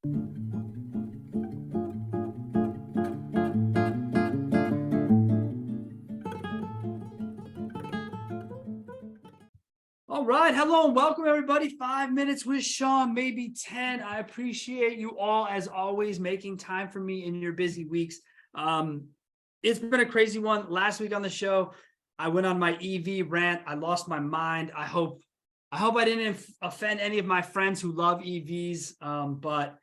All right. Hello and welcome, everybody. 5 minutes with Sean, maybe 10. I appreciate you all, as always, making time for me in your busy weeks. It's been a crazy one. Last week on the show, I went on my EV rant. I lost my mind. I hope I didn't offend any of my friends who love EVs, but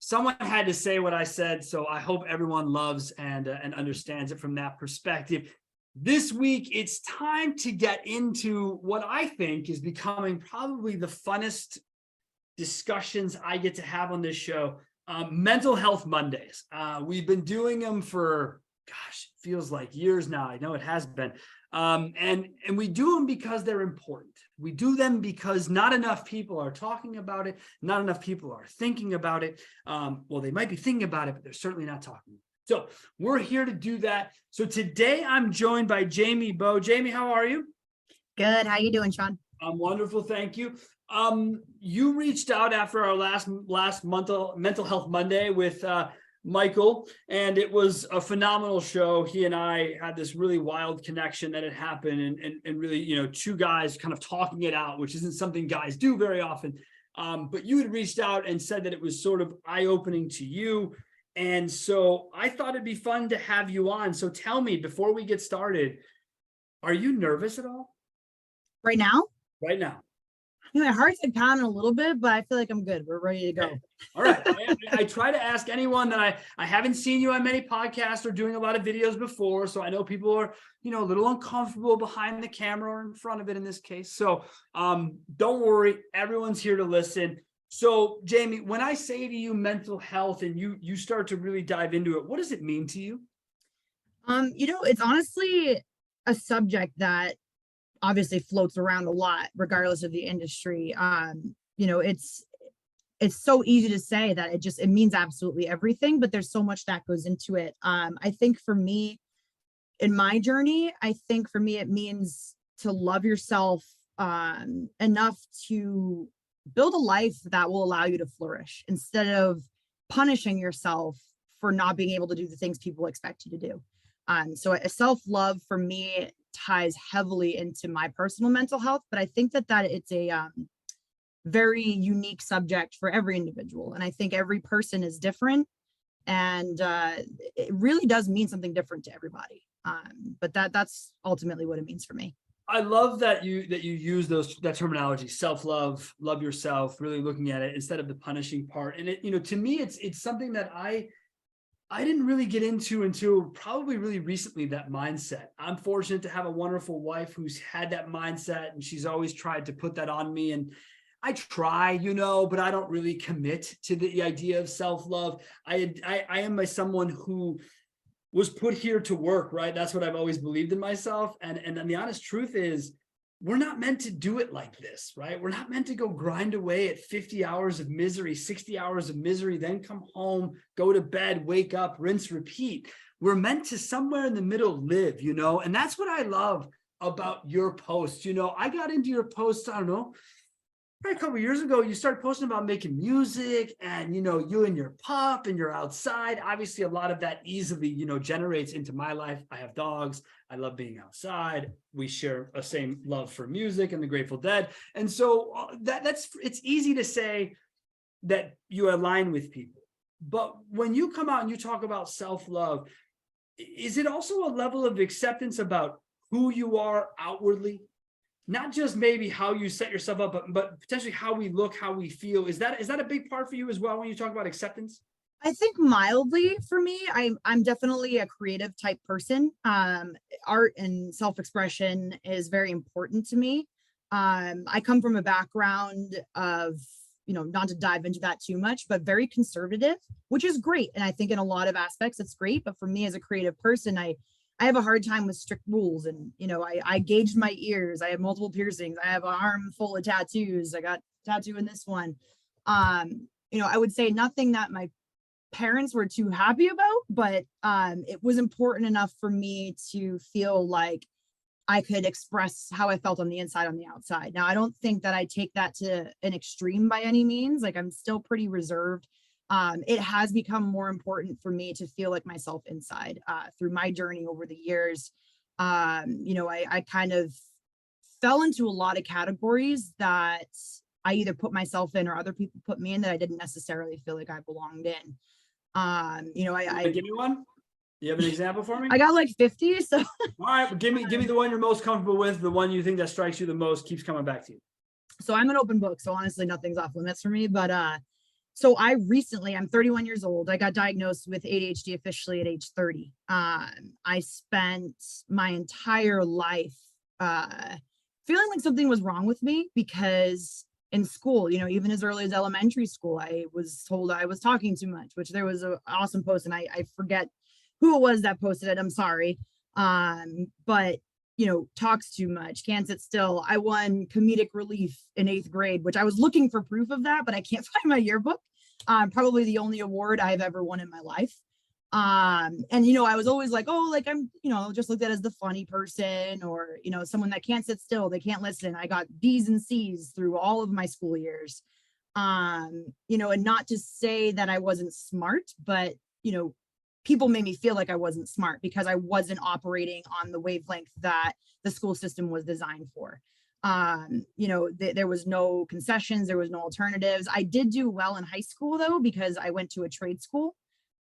someone had to say what I said. So I hope everyone loves and understands it from that perspective. This week, it's time to get into what I think is becoming probably the funnest discussions I get to have on this show, Mental Health Mondays. We've been doing them for, gosh, feels like years now. I know it has been. And we do them because they're important. We do them because not enough people are talking about it. Not enough people are thinking about it. Well, they might be thinking about it, but they're certainly not talking. So we're here to do that. So today I'm joined by Jaimie Bowe. Jaimie, how are you? Good. How you doing, Sean? I'm wonderful, thank you. You reached out after our last Mental Health Monday with Michael, and it was a phenomenal show. He and I had this really wild connection that had happened, and really, two guys kind of talking it out, which isn't something guys do very often. But you had reached out and said that it was sort of eye-opening to you. And so I thought it'd be fun to have you on. So tell me, before we get started, are you nervous at all? Right now? Right now. My heart's pounding a little bit, but I feel like I'm good. We're ready to go. Okay. All right. I try to ask anyone that I haven't seen you on many podcasts or doing a lot of videos before. So I know people are, a little uncomfortable behind the camera or in front of it in this case. So don't worry. Everyone's here to listen. So, Jaimie, when I say to you mental health and you start to really dive into it, what does it mean to you? It's honestly a subject that obviously floats around a lot, regardless of the industry. It's so easy to say that it means absolutely everything, but there's so much that goes into it. I think for me, in my journey, it means to love yourself enough to build a life that will allow you to flourish instead of punishing yourself for not being able to do the things people expect you to do. So a self-love for me ties heavily into my personal mental health, but I think that it's a very unique subject for every individual. And I think every person is different, and it really does mean something different to everybody. But that's ultimately what it means for me. I love that you use that terminology, self-love, love yourself, really looking at it instead of the punishing part. And it, to me, it's something that I didn't really get into until probably really recently, that mindset. I'm fortunate to have a wonderful wife who's had that mindset, and she's always tried to put that on me. And I try, but I don't really commit to the idea of self-love. I am someone who was put here to work, right? That's what I've always believed in myself. And the honest truth is, we're not meant to do it like this, right? We're not meant to go grind away at 50 hours of misery, 60 hours of misery, then come home, go to bed, wake up, rinse, repeat. We're meant to somewhere in the middle live, and that's what I love about your posts. I got into your posts, I don't know, a couple of years ago. You started posting about making music, and you and your pup, and you're outside. Obviously, a lot of that easily generates into my life. I have dogs. I love being outside. We share a same love for music and the Grateful Dead, and so it's easy to say that you align with people. But when you come out and you talk about self-love, is it also a level of acceptance about who you are outwardly? Not just maybe how you set yourself up, but potentially how we look, how we feel. Is that a big part for you as well when you talk about acceptance? I think mildly for me. I'm definitely a creative type person. Art and self-expression is very important to me. I come from a background of, not to dive into that too much, but very conservative, which is great. And I think in a lot of aspects, it's great. But for me as a creative person, I have a hard time with strict rules. And, I gauged my ears. I have multiple piercings. I have an arm full of tattoos. I got a tattoo in this one. I would say nothing that my parents were too happy about, but it was important enough for me to feel like I could express how I felt on the inside, on the outside. Now, I don't think that I take that to an extreme by any means. Like, I'm still pretty reserved. it has become more important for me to feel like myself inside, through my journey over the years. I kind of fell into a lot of categories that I either put myself in or other people put me in that I didn't necessarily feel like I belonged in. Give me one. You have an example for me? I got like 50. So all right, give me the one you're most comfortable with, the one you think that strikes you the most, keeps coming back to you. So I'm an open book. So honestly, nothing's off limits for me. But so I'm 31 years old. I got diagnosed with ADHD officially at age 30. I spent my entire life feeling like something was wrong with me because in school, even as early as elementary school, I was told I was talking too much, which there was an awesome post, and I forget who it was that posted it. I'm sorry. But talks too much, can't sit still. I won comedic relief in 8th grade, which I was looking for proof of that, but I can't find my yearbook. Probably the only award I've ever won in my life. And I was always like, oh, like I'm, just looked at as the funny person, or, someone that can't sit still, they can't listen. I got B's and C's through all of my school years. And not to say that I wasn't smart, but, people made me feel like I wasn't smart because I wasn't operating on the wavelength that the school system was designed for. There was no concessions, there was no alternatives. I did do well in high school though, because I went to a trade school.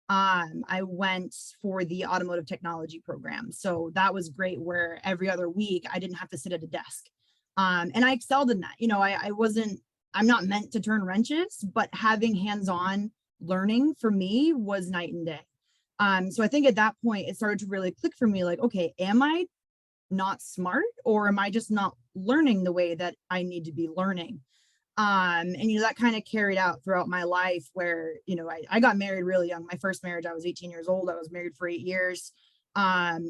I went for the automotive technology program. So that was great, where every other week I didn't have to sit at a desk. And I excelled in that. I'm not meant to turn wrenches, but having hands-on learning for me was night and day. So I think at that point, it started to really click for me, like, okay, am I not smart, or am I just not learning the way that I need to be learning? And that kind of carried out throughout my life, where I got married really young. My first marriage, I was 18 years old. I was married for 8 years. I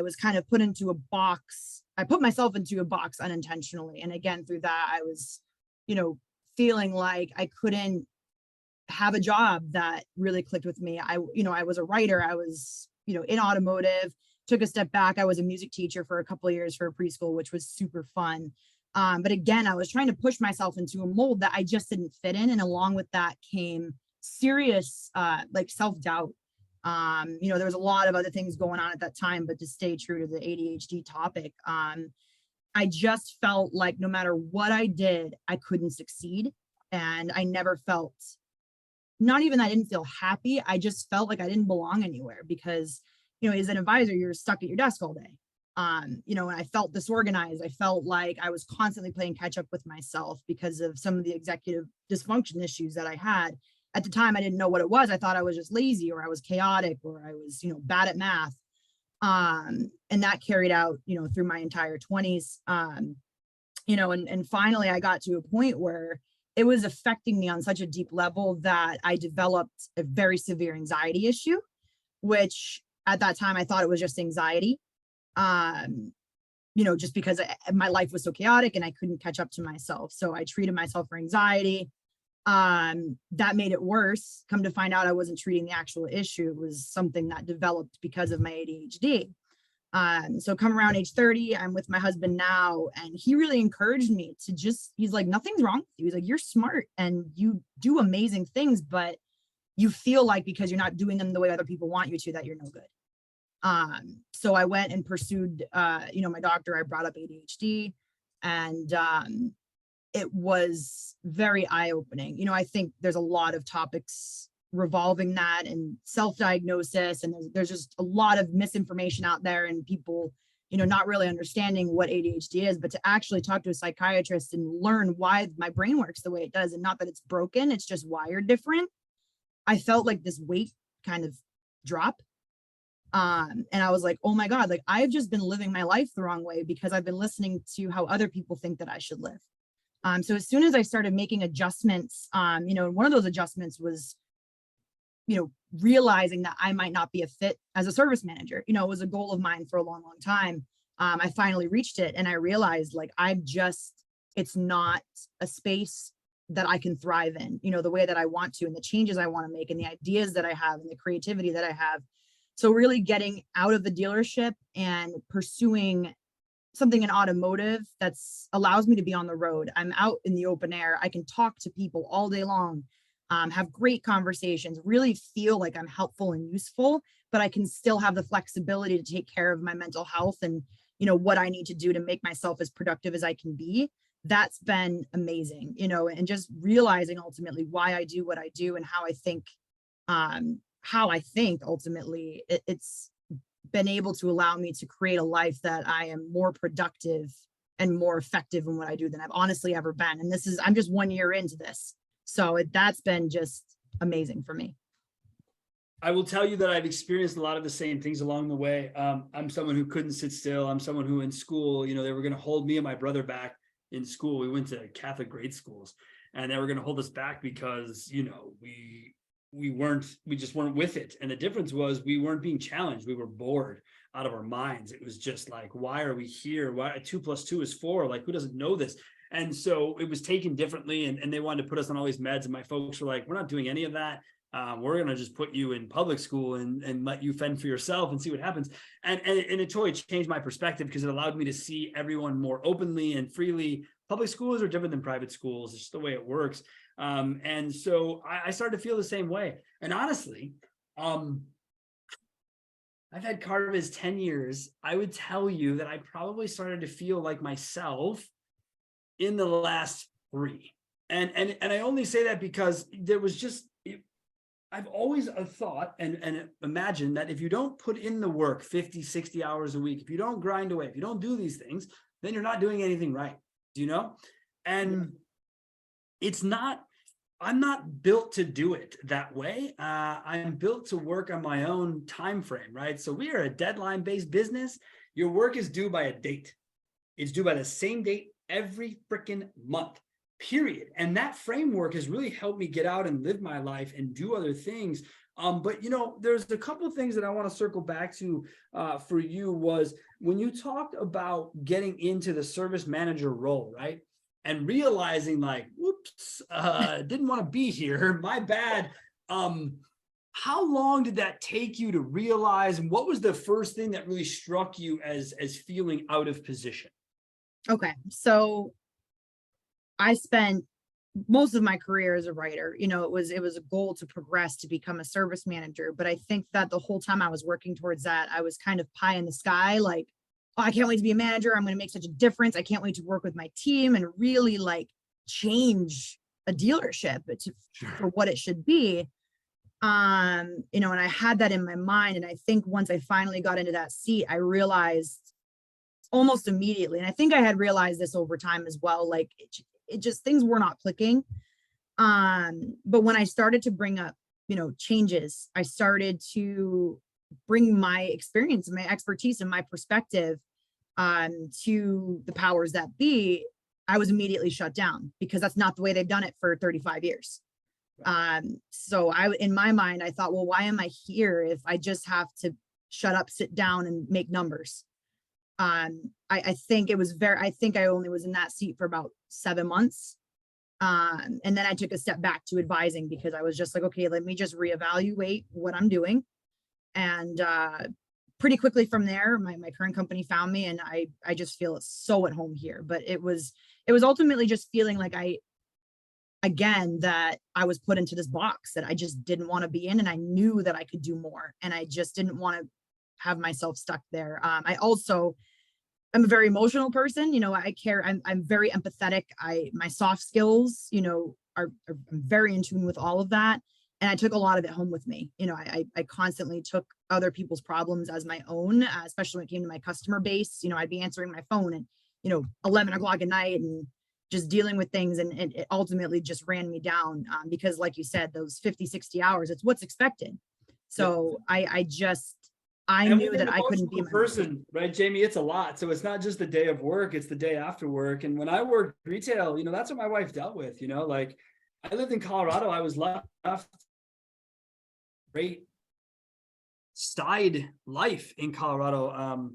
was kind of put into a box. I put myself into a box unintentionally, and again through that, I was feeling like I couldn't have a job that really clicked with me. I was a writer. I was in automotive. Took a step back. I was a music teacher for a couple of years for a preschool, which was super fun. But again, I was trying to push myself into a mold that I just didn't fit in. And along with that came serious like self-doubt. There was a lot of other things going on at that time, but to stay true to the ADHD topic, I just felt like no matter what I did, I couldn't succeed. And I never felt, not even that I didn't feel happy, I just felt like I didn't belong anywhere because, as an advisor, you're stuck at your desk all day. And I felt disorganized. I felt like I was constantly playing catch up with myself because of some of the executive dysfunction issues that I had. At the time, I didn't know what it was. I thought I was just lazy, or I was chaotic, or I was, bad at math. And that carried out, through my entire 20s. And finally I got to a point where it was affecting me on such a deep level that I developed a very severe anxiety issue, which at that time I thought it was just anxiety. Just because my life was so chaotic and I couldn't catch up to myself. So I treated myself for anxiety. That made it worse. Come to find out, I wasn't treating the actual issue. It was something that developed because of my ADHD. So come around age 30, I'm with my husband now, and he really encouraged me to he's like, nothing's wrong with you. He's like, you're smart and you do amazing things, but you feel like because you're not doing them the way other people want you to, that you're no good. So I went and pursued, my doctor. I brought up ADHD, and it was very eye-opening. I think there's a lot of topics revolving that and self-diagnosis, and there's just a lot of misinformation out there, and people, not really understanding what ADHD is, but to actually talk to a psychiatrist and learn why my brain works the way it does, and not that it's broken, it's just wired different. I felt like this weight kind of drop. And I was like, oh my God, like I've just been living my life the wrong way because I've been listening to how other people think that I should live. So as soon as I started making adjustments, one of those adjustments was, realizing that I might not be a fit as a service manager. It was a goal of mine for a long, long time. I finally reached it, and I realized like it's not a space that I can thrive in, the way that I want to, and the changes I want to make, and the ideas that I have, and the creativity that I have. So really getting out of the dealership and pursuing something in automotive that's allows me to be on the road. I'm out in the open air. I can talk to people all day long. have great conversations, really feel like I'm helpful and useful, but I can still have the flexibility to take care of my mental health and, what I need to do to make myself as productive as I can be. That's been amazing, and just realizing ultimately why I do what I do and how I think ultimately it's been able to allow me to create a life that I am more productive and more effective in what I do than I've honestly ever been. And I'm just 1 year into this. So that's been just amazing for me. I will tell you that I've experienced a lot of the same things along the way. I'm someone who couldn't sit still. I'm someone who in school, they were going to hold me and my brother back in school. We went to Catholic grade schools and they were going to hold us back because, we just weren't with it. And the difference was we weren't being challenged. We were bored out of our minds. It was just like, why are we here? Why 2 + 2 is 4? Like, who doesn't know this? And so it was taken differently, and they wanted to put us on all these meds. And my folks were like, we're not doing any of that. We're going to just put you in public school and let you fend for yourself and see what happens. And it totally changed my perspective because it allowed me to see everyone more openly and freely. Public schools are different than private schools. It's just the way it works. And so I started to feel the same way. And honestly, I've had Carviz 10 years. I would tell you that I probably started to feel like myself in the last 3. And I only say that because there was just, I've always thought and imagined that if you don't put in the work 50, 60 hours a week, if you don't grind away, if you don't do these things, then you're not doing anything right, And I'm not built to do it that way. I'm built to work on my own time frame, right? So we are a deadline-based business. Your work is due by a date. It's due by the same date every freaking month, period. And that framework has really helped me get out and live my life and do other things. But there's a couple of things that I want to circle back to for you was when you talked about getting into the service manager role, right? And realizing like, whoops, didn't want to be here, my bad. How long did that take you to realize, and what was the first thing that really struck you as feeling out of position? Okay. So I spent most of my career as a writer. It was a goal to progress to become a service manager. But I think that the whole time I was working towards that, I was kind of pie in the sky, like, oh, I can't wait to be a manager. I'm going to make such a difference. I can't wait to work with my team and really like change a dealership for what it should be. And I had that in my mind. And I think once I finally got into that seat, I realized almost immediately, and I think I had realized this over time as well, like it just, things were not clicking. But when I started to bring up, changes, I started to bring my experience and my expertise and my perspective to the powers that be, I was immediately shut down because that's not the way they've done it for 35 years. So in my mind, I thought, well, why am I here if I just have to shut up, sit down and make numbers? I think I only was in that seat for about 7 months. And then I took a step back to advising because I was just like, okay, let me just reevaluate what I'm doing. And pretty quickly from there, my current company found me, and I just feel so at home here. But it was ultimately just feeling like that I was put into this box that I just didn't want to be in, and I knew that I could do more, and I just didn't want to have myself stuck there. I'm a very emotional person. I care. I'm very empathetic. My soft skills, I'm very in tune with all of that. And I took a lot of it home with me. I constantly took other people's problems as my own, especially when it came to my customer base. I'd be answering my phone at, 11 o'clock at night and just dealing with things. And it ultimately just ran me down because like you said, those 50, 60 hours, it's what's expected. So yeah. I knew that I couldn't be a person, right, Jaimie? It's a lot. So it's not just the day of work, it's the day after work. And when I worked retail, that's what my wife dealt with, like I lived in Colorado. I was left great side life in Colorado.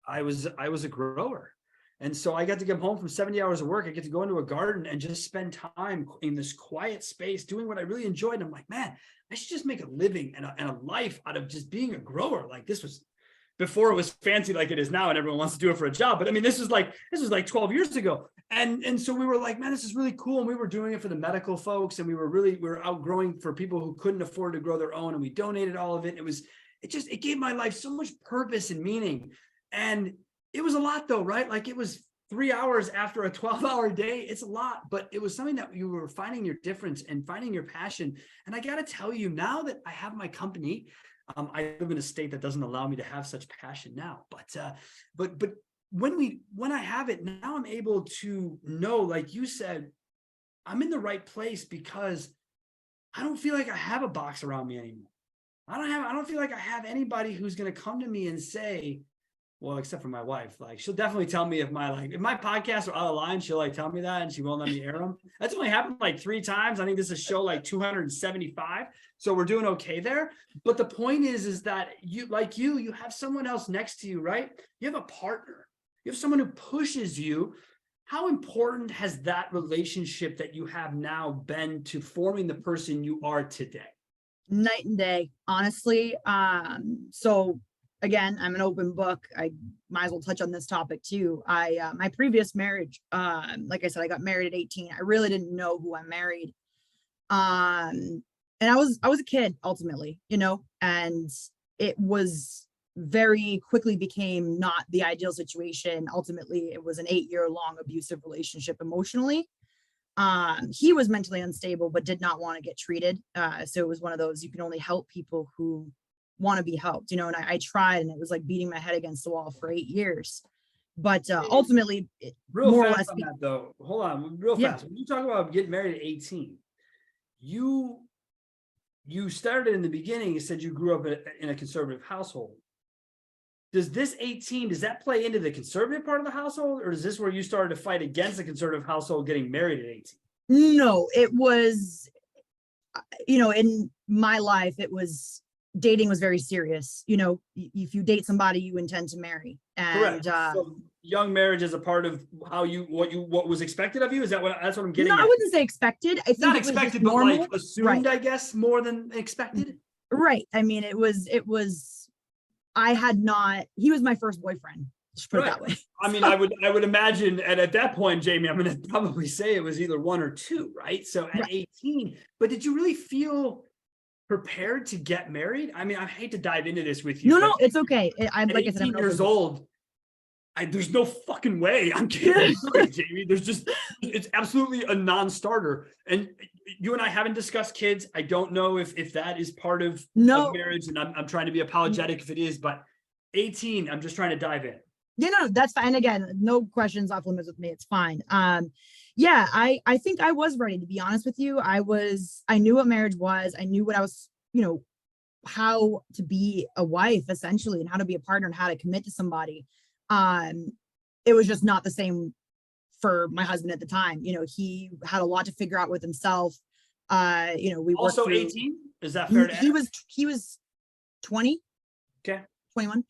I was a grower. And so I got to come home from 70 hours of work. I get to go into a garden and just spend time in this quiet space doing what I really enjoyed. And I'm like, man, I should just make a living and a life out of just being a grower. Like this was before it was fancy like it is now and everyone wants to do it for a job. But I mean, this was like 12 years ago. And so we were like, man, this is really cool. And we were doing it for the medical folks, and we were outgrowing for people who couldn't afford to grow their own. And we donated all of it. It gave my life so much purpose and meaning. And it was a lot though, right? Like it was 3 hours after a 12-hour day. It's a lot, but it was something that you were finding your difference and finding your passion. And I got to tell you, now that I have my company, I live in a state that doesn't allow me to have such passion now, but when I have it now, I'm able to know, like you said, I'm in the right place because I don't feel like I have a box around me anymore. I don't feel like I have anybody who's going to come to me and say, well, except for my wife, like she'll definitely tell me if my podcasts are out of line, she'll like tell me that, and she won't let me air them. That's only happened like 3 times. I think this is show like 275. So we're doing okay there. But the point is that you have someone else next to you, right? You have a partner. You have someone who pushes you. How important has that relationship that you have now been to forming the person you are today? Night and day, honestly. So again, I'm an open book. I might as well touch on this topic too. My previous marriage, like I said, I got married at 18. I really didn't know who I married. And I was a kid ultimately, and it was very quickly became not the ideal situation. Ultimately, it was an 8-year-long abusive relationship emotionally. He was mentally unstable, but did not want to get treated. So it was one of those, you can only help people who want to be helped, and I tried, and it was like beating my head against the wall for 8 years. But ultimately, real more or fast less, on that though. Hold on, real fast. When you talk about getting married at 18, you started in the beginning. You said you grew up in a conservative household. Does this 18, does that play into the conservative part of the household, or is this where you started to fight against the conservative household getting married at 18? No, it was, in my life, it was, dating was very serious. If you date somebody, you intend to marry. And correct. So young marriage is a part of how what was expected of you. Is that's what I'm getting no, at? I wouldn't say expected. I think not it was expected, just but normal. like assumed, Right. I guess, more than expected. Right. I mean, it was, he was my first boyfriend. Just put it that way. I mean, I would imagine, and at that point, Jaimie, I'm going to probably say it was either 1 or 2, right? So at 18, but did you really feel prepared to get married? I mean, I hate to dive into this with you. No, it's okay. At 18 years old, there's no fucking way I'm getting married, Jaimie. It's absolutely a non-starter. And you and I haven't discussed kids. I don't know if that is part of marriage, and I'm trying to be apologetic if it is, but 18, I'm just trying to dive in. That's fine. Again, no questions off limits with me. It's fine. I think I was ready, to be honest with you. I knew what marriage was. I knew what I was, how to be a wife essentially, and how to be a partner, and how to commit to somebody. It was just not the same for my husband at the time. He had a lot to figure out with himself. We also worked 18. Is that fair to add? He was 20. Okay. 21.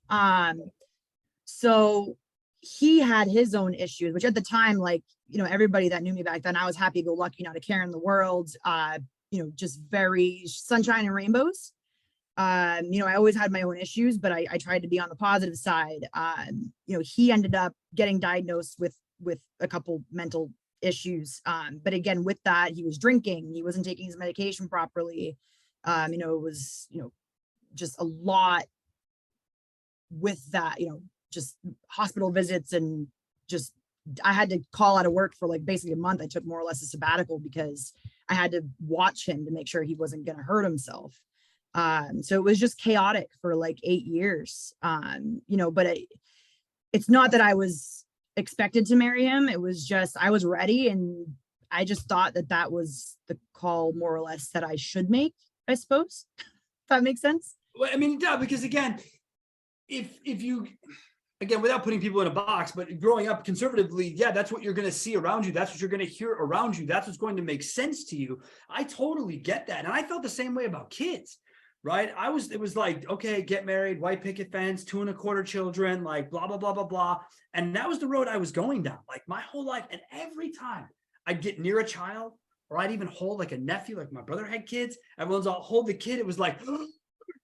So he had his own issues, which at the time, like, everybody that knew me back then, I was happy go lucky, not a care in the world, just very sunshine and rainbows. I always had my own issues, but I tried to be on the positive side. He ended up getting diagnosed with a couple mental issues. But again, with that, he was drinking, he wasn't taking his medication properly. It was, just a lot with that, just hospital visits, and just, I had to call out of work for like basically a month. I took more or less a sabbatical because I had to watch him to make sure he wasn't going to hurt himself. So it was just chaotic for like 8 years. But it's not that I was expected to marry him. It was just, I was ready, and I just thought that was the call more or less that I should make, I suppose. If that makes sense. Well, I mean, yeah, because again, if you, again, without putting people in a box, but growing up conservatively, yeah, that's what you're going to see around you. That's what you're going to hear around you. That's what's going to make sense to you. I totally get that. And I felt the same way about kids, right? It was like, okay, get married, white picket fence, 2 1/4 children, like blah, blah, blah, blah, blah. And that was the road I was going down, like my whole life. And every time I'd get near a child, or I'd even hold like a nephew, like my brother had kids, everyone's all hold the kid. It was like,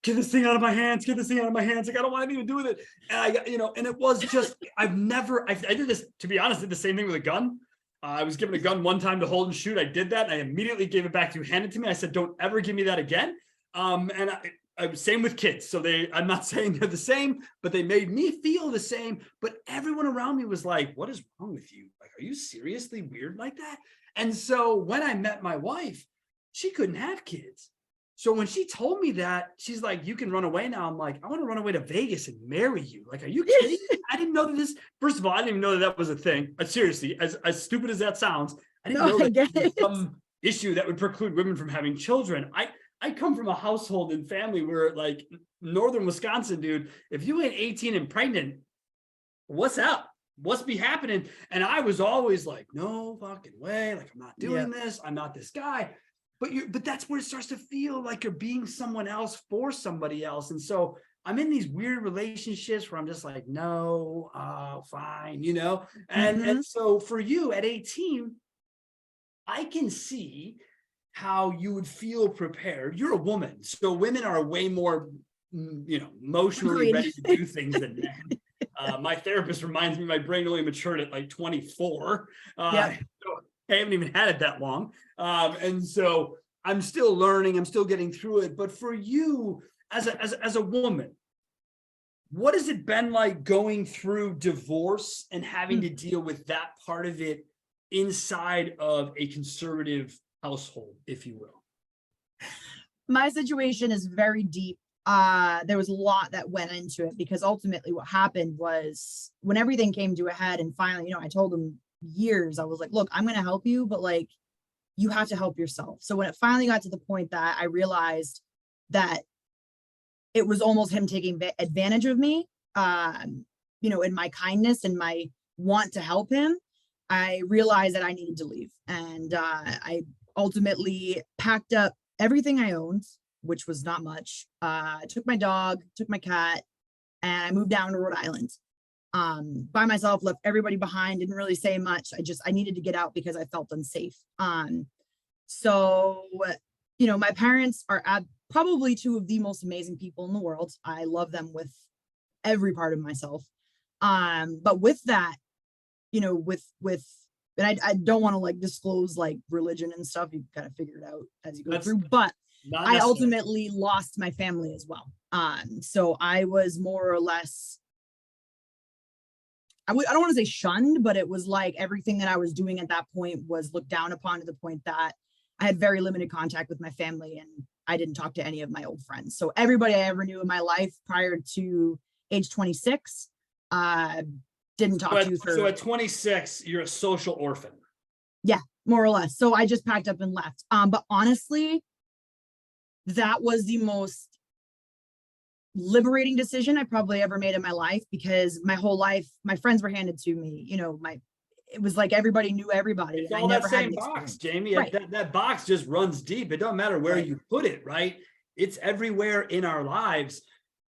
get this thing out of my hands, get this thing out of my hands. Like, I don't want anything to do with it. And I got, and it was just, I did this, to be honest, did the same thing with a gun. I was given a gun one time to hold and shoot. I did that. And I immediately gave it back to you, handed it to me. I said, don't ever give me that again. And I was same with kids. So I'm not saying they're the same, but they made me feel the same. But everyone around me was like, what is wrong with you? Like, are you seriously weird like that? And so when I met my wife, she couldn't have kids. So when she told me that, she's like, you can run away now. I'm like, I want to run away to Vegas and marry you. Like, are you kidding me? I didn't know that this, first of all, I didn't even know that was a thing. Seriously, as stupid as that sounds, I didn't know that there was some issue that would preclude women from having children. I come from a household and family where, like, northern Wisconsin, dude, if you ain't 18 and pregnant, what's up? What's be happening? And I was always like, no fucking way. Like, I'm not doing this. I'm not this guy. But that's where it starts to feel like you're being someone else for somebody else. And so I'm in these weird relationships where I'm just like, no, fine, and so for you at 18, I can see how you would feel prepared. You're a woman, so women are way more, emotionally ready to do things than men. My therapist reminds me my brain only matured at like 24. So I haven't even had it that long. And so I'm still learning, I'm still getting through it. But for you as a woman, what has it been like going through divorce and having to deal with that part of it inside of a conservative household, if you will? My situation is very deep. There was a lot that went into it, because ultimately what happened was, when everything came to a head and finally, I told him years, I was like, look, I'm going to help you, but like, you have to help yourself. So when it finally got to the point that I realized that it was almost him taking advantage of me, in my kindness and my want to help him, I realized that I needed to leave. And I ultimately packed up everything I owned, which was not much. Took my dog, took my cat, and I moved down to Rhode Island. By myself, left everybody behind, didn't really say much. I needed to get out because I felt unsafe. So, my parents are probably two of the most amazing people in the world. I love them with every part of myself. But with that, and I don't want to like disclose like religion and stuff. You kind of figure it out as you go through, but I ultimately lost my family as well. So I was more or less, I don't want to say shunned, but it was like everything that I was doing at that point was looked down upon, to the point that I had very limited contact with my family, and I didn't talk to any of my old friends. So everybody I ever knew in my life prior to age 26, didn't talk to you for. So at 26, you're a social orphan. Yeah, more or less. So I just packed up and left. But honestly, that was the most liberating decision I probably ever made in my life, because my whole life, my friends were handed to me, it was like everybody knew everybody. It's all that same box, Jaimie. Right. That box just runs deep. It don't matter where you put it, right? It's everywhere in our lives.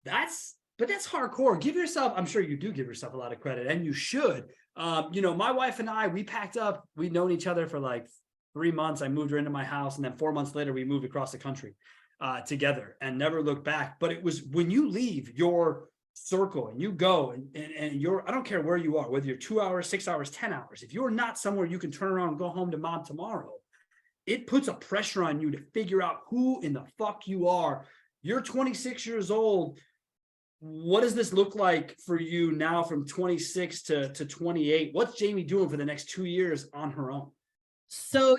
But that's hardcore. Give yourself, I'm sure you do give yourself a lot of credit, and you should. My wife and I, we packed up, we'd known each other for like 3 months. I moved her into my house, and then 4 months later, we moved across the country together and never looked back. But it was when you leave your circle and you go and you're, I don't care where you are, whether you're 2 hours, 6 hours, 10 hours, if you're not somewhere you can turn around and go home to mom tomorrow, it puts a pressure on you to figure out who in the fuck you are. You're 26 years old. What does this look like for you now from 26 to 28? What's Jaimie doing for the next 2 years on her own? So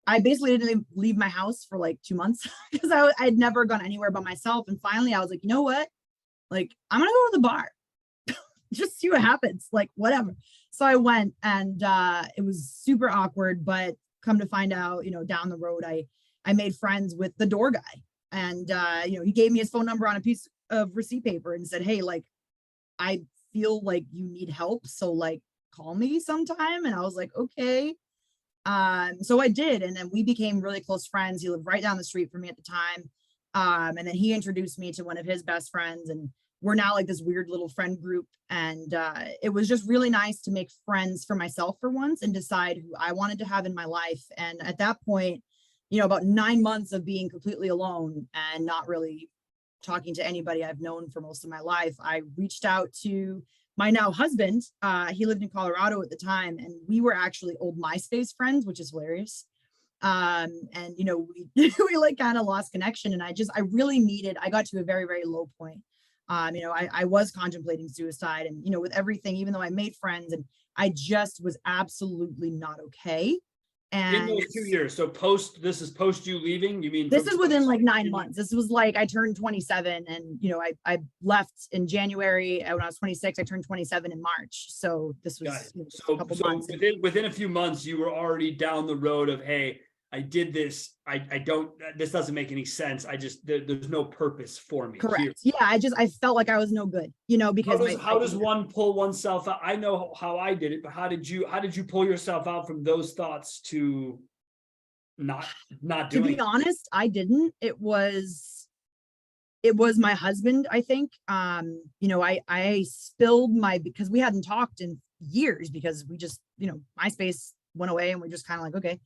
I basically didn't leave my house for like 2 months because I'd never gone anywhere by myself. And finally I was like, you know what? Like, I'm going to go to the bar, just see what happens, like whatever. So I went, and it was super awkward, but come to find out, down the road, I made friends with the door guy. And, he gave me his phone number on a piece of receipt paper and said, hey, like, I feel like you need help. So like, call me sometime. And I was like, okay. So I did. And then we became really close friends. He lived right down the street from me at the time. And then he introduced me to one of his best friends, and we're now like this weird little friend group. And it was just really nice to make friends for myself for once and decide who I wanted to have in my life. And at that point, about 9 months of being completely alone and not really talking to anybody I've known for most of my life, I reached out to my now husband. He lived in Colorado at the time, and we were actually old MySpace friends, which is hilarious. And we we like kind of lost connection, and I really needed, I got to a very, very low point. I was contemplating suicide, and with everything, even though I made friends, and I just was absolutely not okay. In And those 2 years, so this is post you leaving, you mean? this from is within like 9 2016? months. This was like I turned 27, and I left in January. When I was 26, I turned 27 in March. So this Got was it. a couple months. Within a few months, you were already down the road of, hey, I did this. I don't. This doesn't make any sense. There's no purpose for me here. Correct. Yeah, I felt like I was no good, because How does one pull oneself out? I know how I did it, but how did you pull yourself out from those thoughts to not to doing be it? honest, I didn't. It was my husband, I think. I spilled because we hadn't talked in years, because we just, MySpace went away, and we're just kind of like, okay.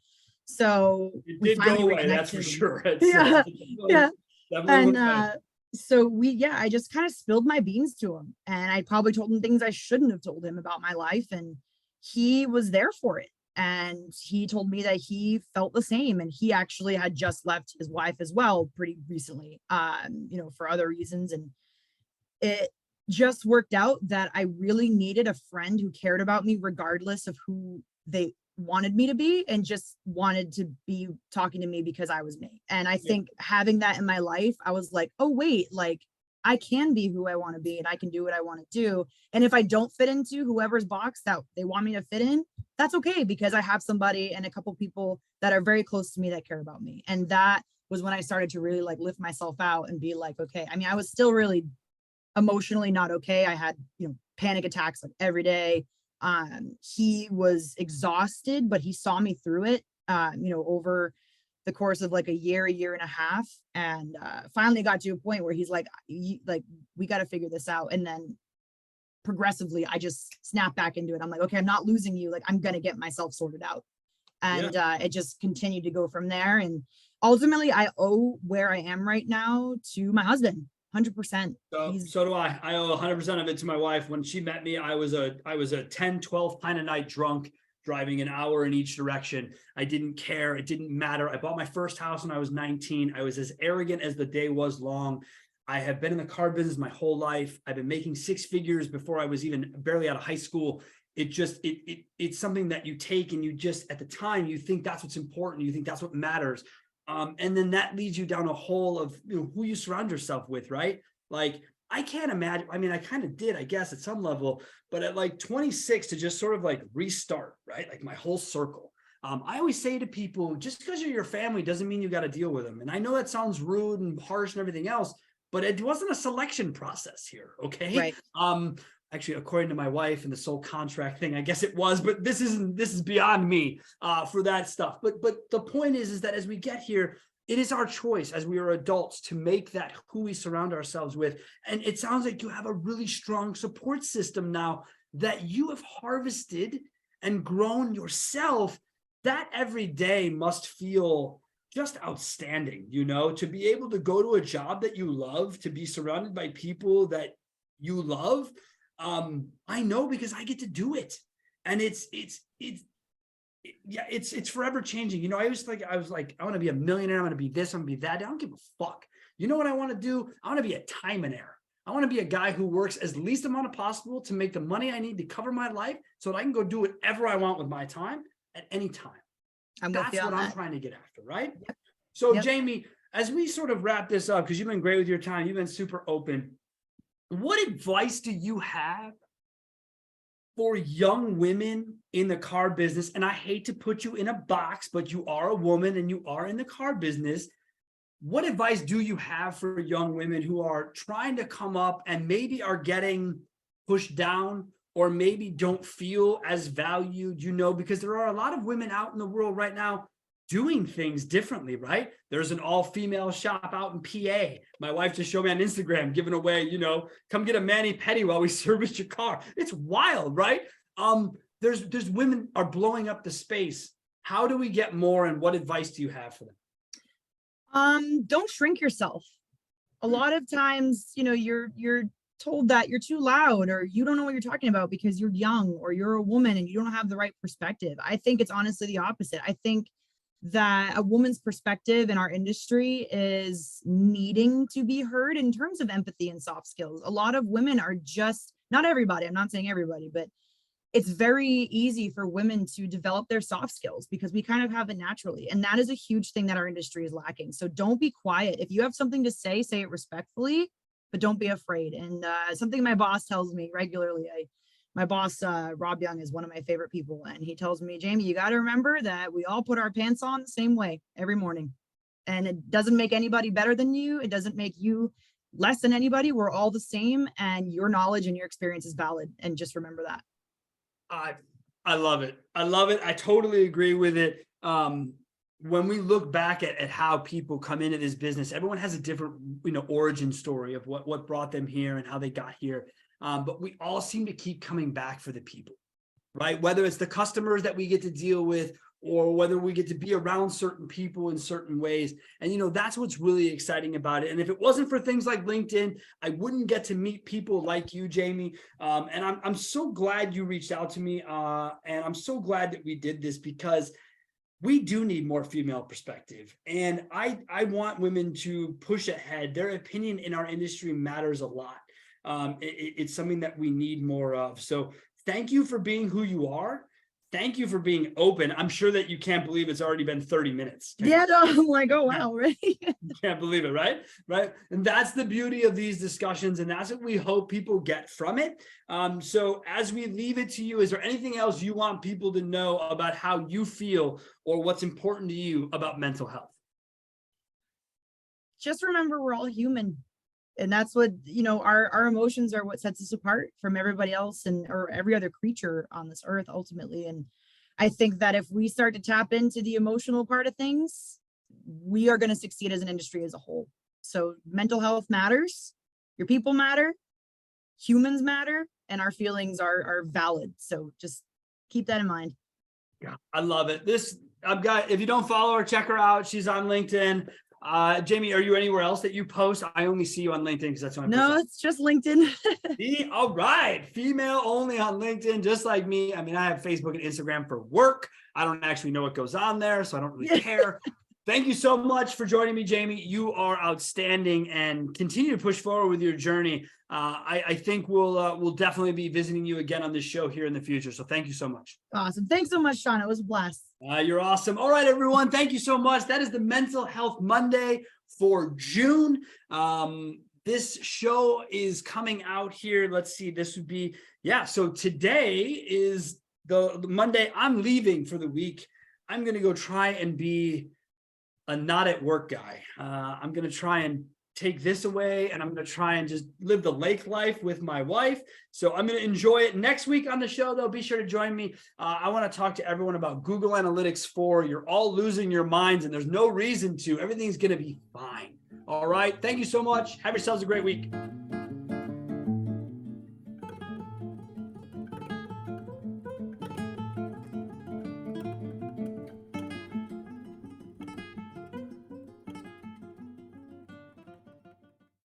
So It we did go finally away, that's for reconnected. sure. Yeah, yeah. Definitely And went away. so I just kind of spilled my beans to him, and I probably told him things I shouldn't have told him about my life, and he was there for it. And he told me that he felt the same, and he actually had just left his wife as well pretty recently, for other reasons. And it just worked out that I really needed a friend who cared about me regardless of who they wanted me to be, and just wanted to be talking to me because I was me. And I think having that in my life, I was like, oh wait, like I can be who I want to be, and I can do what I want to do. And if I don't fit into whoever's box that they want me to fit in, that's okay, because I have somebody and a couple people that are very close to me that care about me. And that was when I started to really like lift myself out and be like, okay. I mean, I was still really emotionally not okay. I had, panic attacks like every day. He was exhausted, but he saw me through it, over the course of like a year and a half. And finally got to a point where he's like, we got to figure this out. And then progressively, I just snapped back into it. I'm like, okay, I'm not losing you. Like, I'm going to get myself sorted out. And it just continued to go from there. And ultimately, I owe where I am right now to my husband. 100%. So do I. I owe 100% of it to my wife. When she met me, I was a 10, 12 pint a night drunk, driving an hour in each direction. I didn't care. It didn't matter. I bought my first house when I was 19. I was as arrogant as the day was long. I have been in the car business my whole life. I've been making six figures before I was even barely out of high school. It's something that you take, and you just, at the time, you think that's what's important. You think that's what matters. And then that leads you down a hole of who you surround yourself with, right? Like, I can't imagine. I mean, I kind of did, I guess, at some level, but at like 26 to just sort of like restart, right? Like my whole circle. I always say to people, just because you're your family doesn't mean you got to deal with them. And I know that sounds rude and harsh and everything else, but it wasn't a selection process here, okay? Right. Actually, according to my wife and the soul contract thing, I guess it was, but this is beyond me for that stuff. But the point is that as we get here, it is our choice as we are adults to make that who we surround ourselves with. And it sounds like you have a really strong support system now that you have harvested and grown yourself. That every day must feel just outstanding, to be able to go to a job that you love, to be surrounded by people that you love. I know, because I get to do it, and it's forever changing. I was like, I want to be a millionaire. I want to be this. I want to be that. I don't give a fuck. You know what I want to do? I want to be a time-inaire. I want to be a guy who works as least amount of possible to make the money I need to cover my life, so that I can go do whatever I want with my time at any time. That's what I'm trying to get after, right? Yep. So, Jaimie, as we sort of wrap this up, because you've been great with your time, you've been super open. What advice do you have for young women in the car business? And I hate to put you in a box, but you are a woman and you are in the car business. What advice do you have for young women who are trying to come up and maybe are getting pushed down, or maybe don't feel as valued, because there are a lot of women out in the world right now doing things differently, right? There's an all-female shop out in PA. My wife just showed me on Instagram giving away, come get a mani-pedi while we service your car. It's wild, right? There's women are blowing up the space. How do we get more, and what advice do you have for them? Don't shrink yourself. A lot of times, you're told that you're too loud or you don't know what you're talking about because you're young or you're a woman and you don't have the right perspective. I think it's honestly the opposite. I think that a woman's perspective in our industry is needing to be heard in terms of empathy and soft skills. A lot of women are just, not everybody, I'm not saying everybody, but it's very easy for women to develop their soft skills because we kind of have it naturally. And that is a huge thing that our industry is lacking. So don't be quiet. If you have something to say it respectfully, but don't be afraid. And something my boss tells me regularly, my boss, Rob Young, is one of my favorite people. And he tells me, Jaimie, you got to remember that we all put our pants on the same way every morning. And it doesn't make anybody better than you. It doesn't make you less than anybody. We're all the same. And your knowledge and your experience is valid. And just remember that. I love it. I love it. I totally agree with it. When we look back at how people come into this business, everyone has a different, origin story of what brought them here and how they got here. But we all seem to keep coming back for the people, right? Whether it's the customers that we get to deal with or whether we get to be around certain people in certain ways. And, that's what's really exciting about it. And if it wasn't for things like LinkedIn, I wouldn't get to meet people like you, Jaimie. And I'm so glad you reached out to me. And I'm so glad that we did this because we do need more female perspective. And I want women to push ahead. Their opinion in our industry matters a lot. It's something that we need more of. So thank you for being who you are. Thank you for being open. I'm sure that you can't believe it's already been 30 minutes. Yeah, no, I'm like, oh, wow, right? You can't believe it, right? Right. And that's the beauty of these discussions. And that's what we hope people get from it. So as we leave it to you, is there anything else you want people to know about how you feel or what's important to you about mental health? Just remember we're all human. And that's what, our emotions are what sets us apart from everybody else or every other creature on this earth ultimately. And I think that if we start to tap into the emotional part of things, we are going to succeed as an industry as a whole. So mental health matters, your people matter, humans matter, and our feelings are valid. So just keep that in mind. Yeah, I love it. If you don't follow her, check her out. She's on LinkedIn. Jaimie, are you anywhere else that you post? I only see you on LinkedIn because that's when I post. No, it's just LinkedIn. All right. Female only on LinkedIn, just like me. I mean, I have Facebook and Instagram for work. I don't actually know what goes on there, so I don't really care. Thank you so much for joining me, Jaimie. You are outstanding and continue to push forward with your journey. I think we'll definitely be visiting you again on this show here in the future. So thank you so much. Awesome. Thanks so much, Sean. It was a blast. You're awesome. All right, everyone. Thank you so much. That is the Mental Health Monday for June. This show is coming out here. Let's see. This would be, so today is the Monday. I'm leaving for the week. I'm going to go try and be a not at work guy. I'm going to try and take this away and I'm going to try and just live the lake life with my wife. So I'm going to enjoy it. Next week on the show, though, be sure to join me. I want to talk to everyone about Google Analytics 4. You're all losing your minds and there's no reason to. Everything's going to be fine. All right. Thank you so much. Have yourselves a great week.